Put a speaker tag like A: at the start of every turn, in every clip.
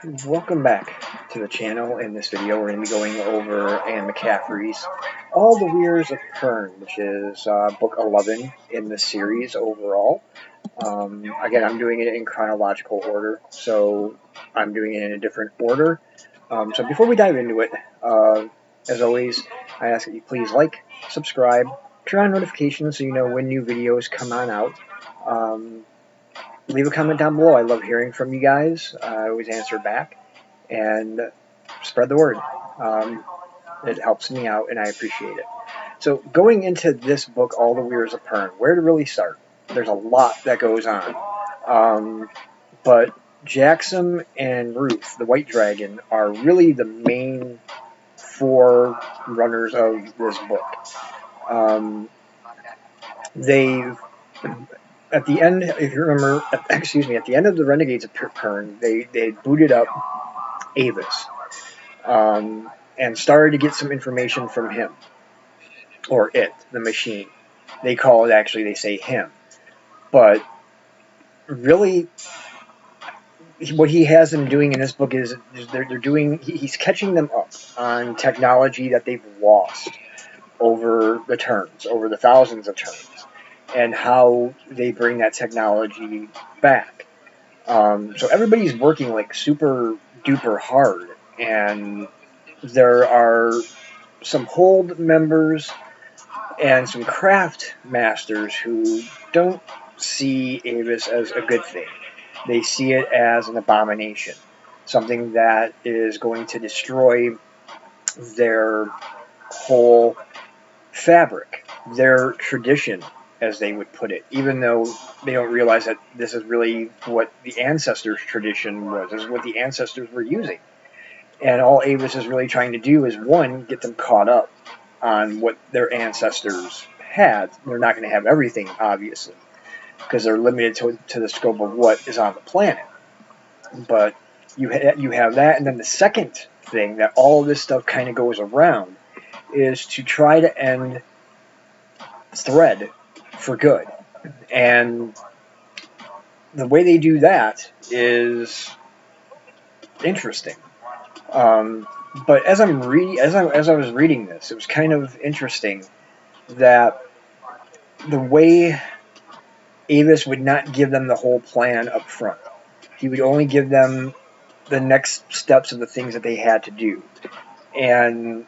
A: Welcome back to the channel. In this video, we're going to be going over Anne McCaffrey's All the Weyrs of Pern, which is book 11 in the series overall. Again, I'm doing it in chronological order, so I'm doing it in a different order. So before we dive into it, as always, I ask that you please like, subscribe, turn on notifications so you know when new videos come on out. Leave a comment down below. I love hearing from you guys. I always answer back. And spread the word. It helps me out, and I appreciate it. So going into this book, All the Weyrs of Pern, where to really start? There's a lot that goes on. But Jackson and Ruth, the White Dragon, are really the main four runners of this book. They've At the end, if you remember, at the end of the Renegades of Pern, they booted up Avis, and started to get some information from him, or it, the machine. They call it, actually, they say him. But really, what he has them doing in this book is he's catching them up on technology that they've lost over the turns, over the thousands of turns, and how they bring that technology back. So everybody's working like super duper hard, and there are some hold members and some craft masters who don't see Avis as a good thing. They see it as an abomination, something that is going to destroy their whole fabric, their tradition, as they would put it, even though they don't realize that this is really what the ancestors' tradition was. This is what the ancestors were using. And all Avis is really trying to do is, one, get them caught up on what their ancestors had. They're not going to have everything, obviously, because they're limited to the scope of what is on the planet. But you have that, and then the second thing that all of this stuff kind of goes around is to try to end Thread for good. And the way they do that is interesting. But as I was reading this, it was kind of interesting that the way Avis would not give them the whole plan up front. He would only give them the next steps of the things that they had to do. And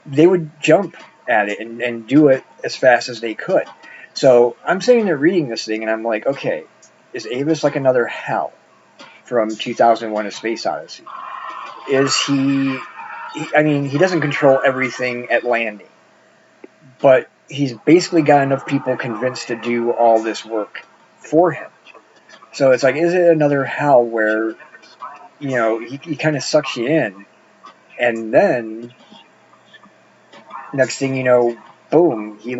A: they would jump at it and do it as fast as they could. So I'm sitting there reading this thing, and I'm like, okay, is Avis like another Hal from 2001: A Space Odyssey? Is he doesn't control everything at landing, but he's basically got enough people convinced to do all this work for him. So it's like, is it another Hal where, he kind of sucks you in, and then next thing you know, boom, he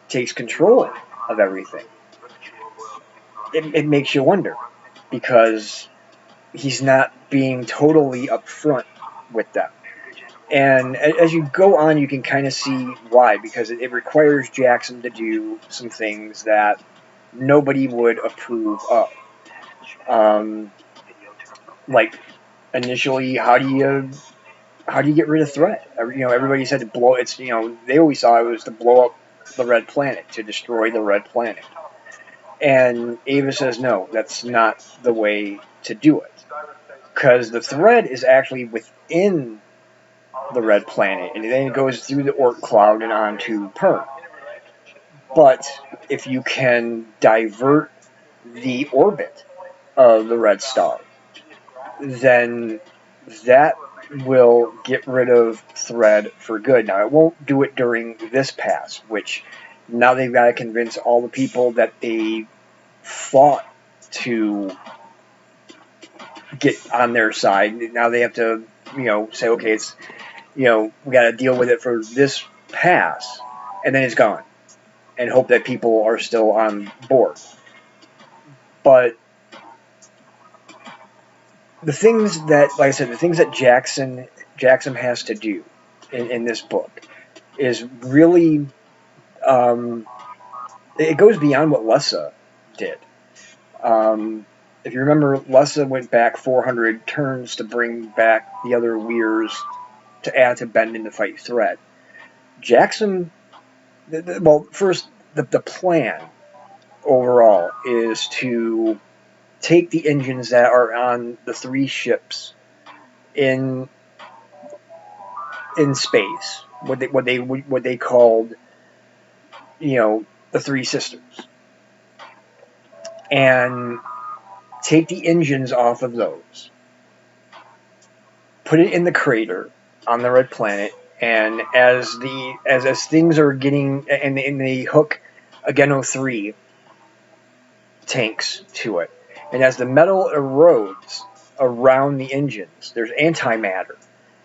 A: takes control of everything. It makes you wonder, because he's not being totally upfront with them. And as you go on, you can kind of see why, because it requires Jackson to do some things that nobody would approve of. Like, initially, how do you get rid of threat? Everybody said to blow. They always saw it was to blow up the Red Planet, to destroy the Red Planet. And Avis says, no, that's not the way to do it, because the thread is actually within the Red Planet, and then it goes through the Oort Cloud and onto Pern. But if you can divert the orbit of the Red Star, then that will get rid of Thread for good. Now, it won't do it during this pass, which now they've got to convince all the people that they fought to get on their side. Now they have to, say, okay, it's, we got to deal with it for this pass, and then it's gone, and hope that people are still on board. But the things that, like I said, the things that Jackson has to do in this book is really, it goes beyond what Lessa did. if you remember, Lessa went back 400 turns to bring back the other Weyrs to add to Bend to fight Thread. Jackson, well, first, the plan overall is to take the engines that are on the 3 ships in space, what they called, the 3 sisters, and take the engines off of those, put it in the crater on the red planet, and as things are getting, and they hook Ageno 3 tanks to it, and as the metal erodes around the engines, there's antimatter,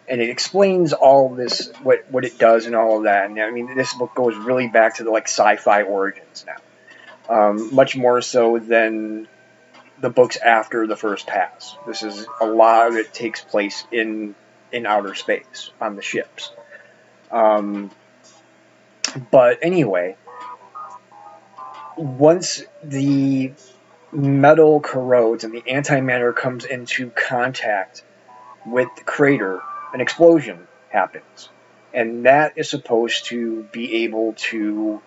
A: and it explains all this, what it does and all of that. And I mean, this book goes really back to the sci-fi origins now, much more so than the books after the first pass. This is a lot of it takes place in outer space on the ships. But anyway, once the metal corrodes and the antimatter comes into contact with the crater, an explosion happens. And that is supposed to be able to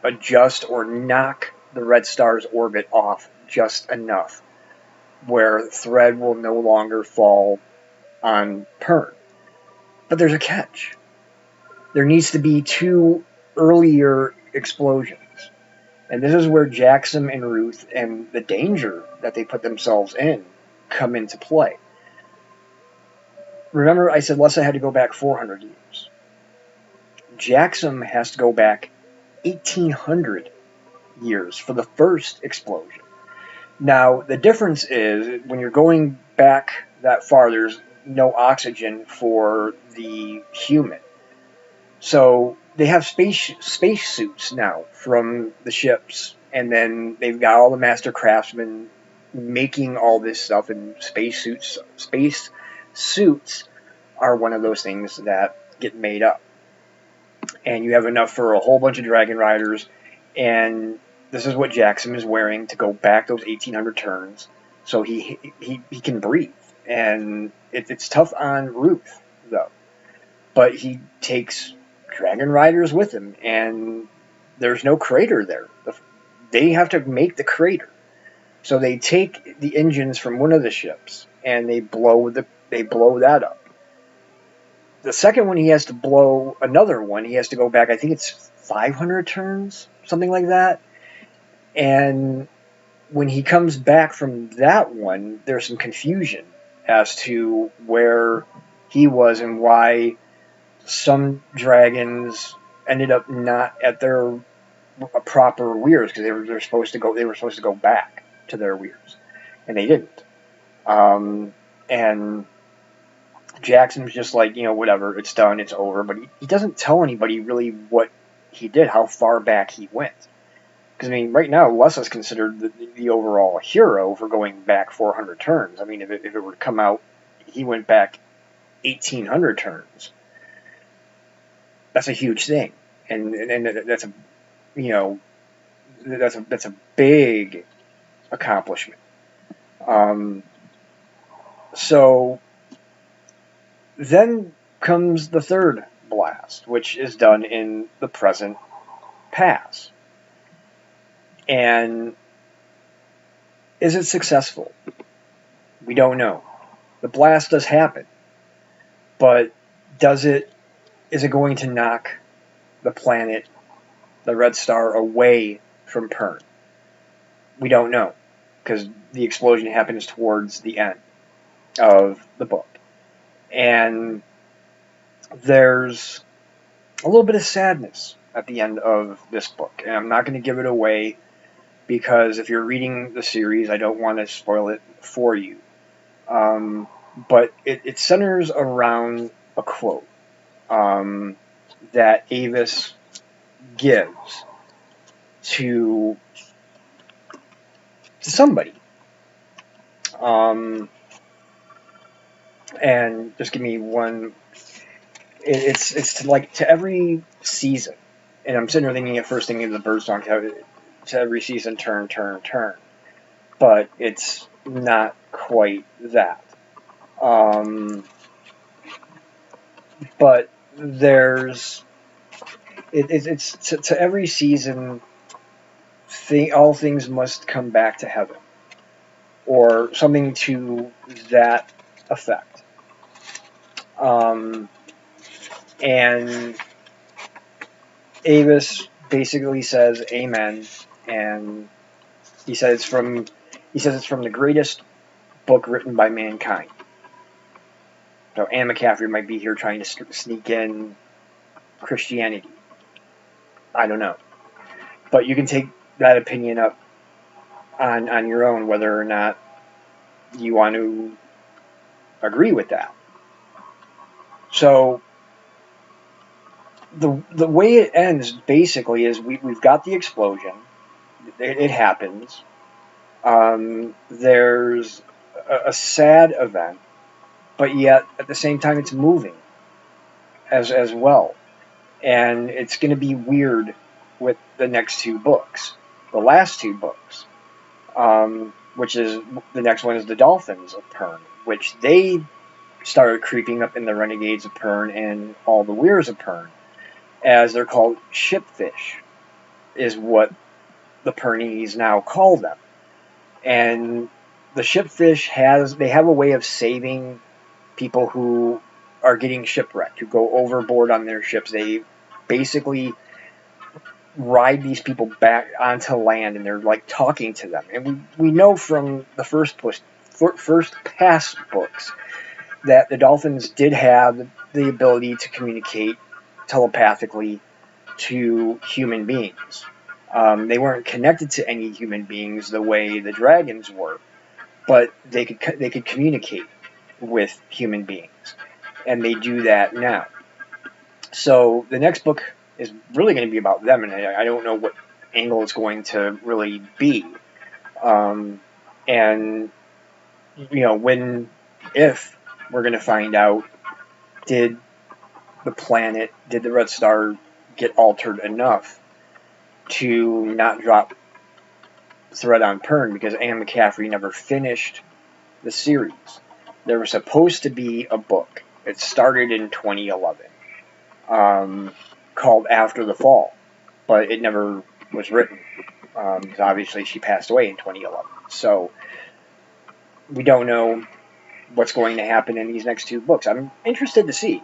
A: adjust or knock the Red Star's orbit off just enough where Thread will no longer fall on Pern. But there's a catch. There needs to be 2 earlier explosions. And this is where Jackson and Ruth and the danger that they put themselves in come into play. Remember, I said Lessa had to go back 400 years. Jackson has to go back 1,800 years for the first explosion. Now, the difference is, when you're going back that far, there's no oxygen for the human. So they have space suits now from the ships, and then they've got all the master craftsmen making all this stuff, and space suits. Space suits are one of those things that get made up. And you have enough for a whole bunch of Dragon Riders, and this is what Jackson is wearing to go back those 1,800 turns, so he can breathe. And it's tough on Ruth, though. But he takes Dragon Riders with him, and there's no crater there. They have to make the crater. So they take the engines from one of the ships, and they blow that up. The second one, he has to blow another one. He has to go back, I think it's 500 turns, something like that. And when he comes back from that one, there's some confusion as to where he was and why some dragons ended up not at their proper weirs, because they were supposed to go back to their weirs, and they didn't. And Jackson's just like, whatever, it's done, it's over. But he doesn't tell anybody really what he did, how far back he went. Because, I mean, right now, Lessa's considered the overall hero for going back 400 turns. I mean, if it were to come out, he went back 1,800 turns. That's a huge thing. And that's that's a big accomplishment. So then comes the third blast, which is done in the present pass. And is it successful? We don't know. The blast does happen, but is it going to knock the planet, the Red Star, away from Pern? We don't know, because the explosion happens towards the end of the book. And there's a little bit of sadness at the end of this book, and I'm not going to give it away, because if you're reading the series, I don't want to spoil it for you. But it centers around a quote that Avis gives to somebody. And just give me one. It's to every season, and I'm sitting there thinking at first thinking of the bird song, to every season, turn, turn, turn. but it's not quite that. But there's it's to every season. All things must come back to heaven, or something to that effect. And Avis basically says amen, and he says it's from the greatest book written by mankind. So Anne McCaffrey might be here trying to sneak in Christianity. I don't know, but you can take that opinion up on your own, whether or not you want to agree with that. So the way it ends basically is we've got the explosion. It happens. There's a sad event, but yet at the same time it's moving as well. And it's going to be weird with the next two books. The last two books, which is the next one is the Dolphins of Pern, which they started creeping up in the Renegades of Pern and all the Weyrs of Pern, as they're called shipfish, is what the Pernese now call them. And the shipfish they have a way of saving people who are getting shipwrecked, who go overboard on their ships. They basically ride these people back onto land, and they're like talking to them. And we know from the first past books that the dolphins did have the ability to communicate telepathically to human beings. They weren't connected to any human beings the way the dragons were, but they could communicate with human beings, and they do that now. So the next book is really going to be about them, and I don't know what angle it's going to really be. And if we're going to find out, did the Red Star get altered enough to not drop Thread on Pern, because Anne McCaffrey never finished the series. There was supposed to be a book. It started in 2011, called After the Fall, but it never was written. Obviously, she passed away in 2011. So we don't know what's going to happen in these next two books. I'm interested to see.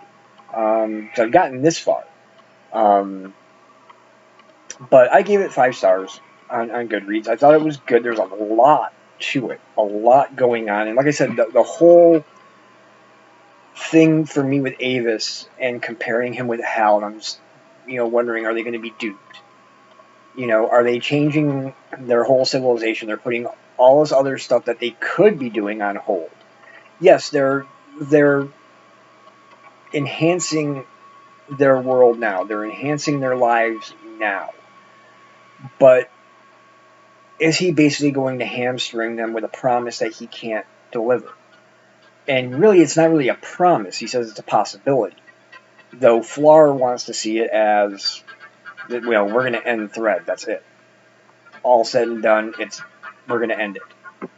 A: So I've gotten this far. But I gave it 5 stars on Goodreads. I thought it was good. There's a lot to it, a lot going on. And like I said, the whole thing for me with Avis and comparing him with Hal, and I'm just, wondering, are they going to be duped? Are they changing their whole civilization? They're putting all this other stuff that they could be doing on hold. Yes, they're enhancing their world now. They're enhancing their lives now. But is he basically going to hamstring them with a promise that he can't deliver? And really, it's not really a promise. He says it's a possibility. Though Flar wants to see it as, we're going to end Thread. That's it. All said and done, we're going to end it.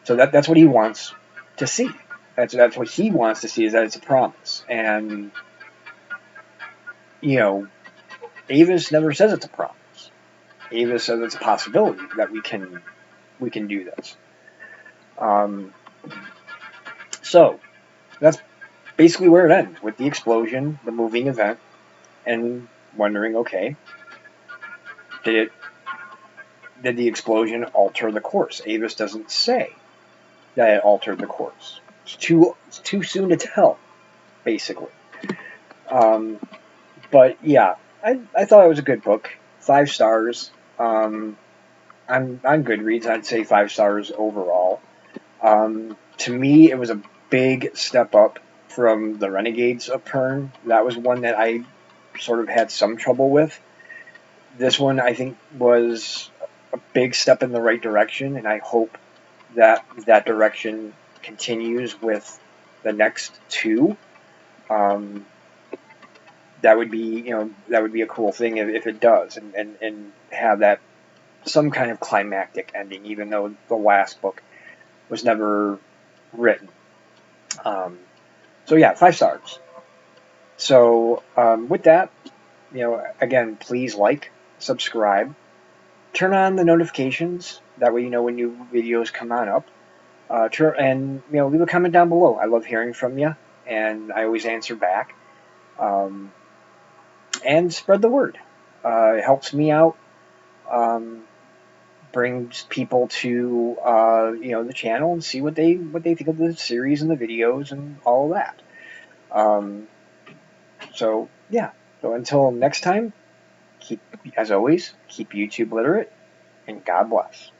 A: So that's what he wants to see. That's what he wants to see, is that it's a promise. And, Avis never says it's a promise. Avis says it's a possibility that we can do this. So that's basically where it ends, with the explosion, the moving event, and wondering, okay, did the explosion alter the course? Avis doesn't say that it altered the course. It's too soon to tell, basically. But yeah, I thought it was a good book. 5 stars. On Goodreads, I'd say 5 stars overall. To me, it was a big step up from the Renegades of Pern. That was one that I sort of had some trouble with. This one, I think, was a big step in the right direction, and I hope that direction continues with the next two. That would be a cool thing if it does, and have that some kind of climactic ending, even though the last book was never written. So yeah, 5 stars. So with that, again, please like, subscribe, turn on the notifications. That way you know when new videos come on up. And leave a comment down below. I love hearing from you, and I always answer back. And spread the word. It helps me out. Brings people to the channel and see what they think of the series and the videos and all of that. So yeah. So until next time, as always, keep YouTube literate, and God bless.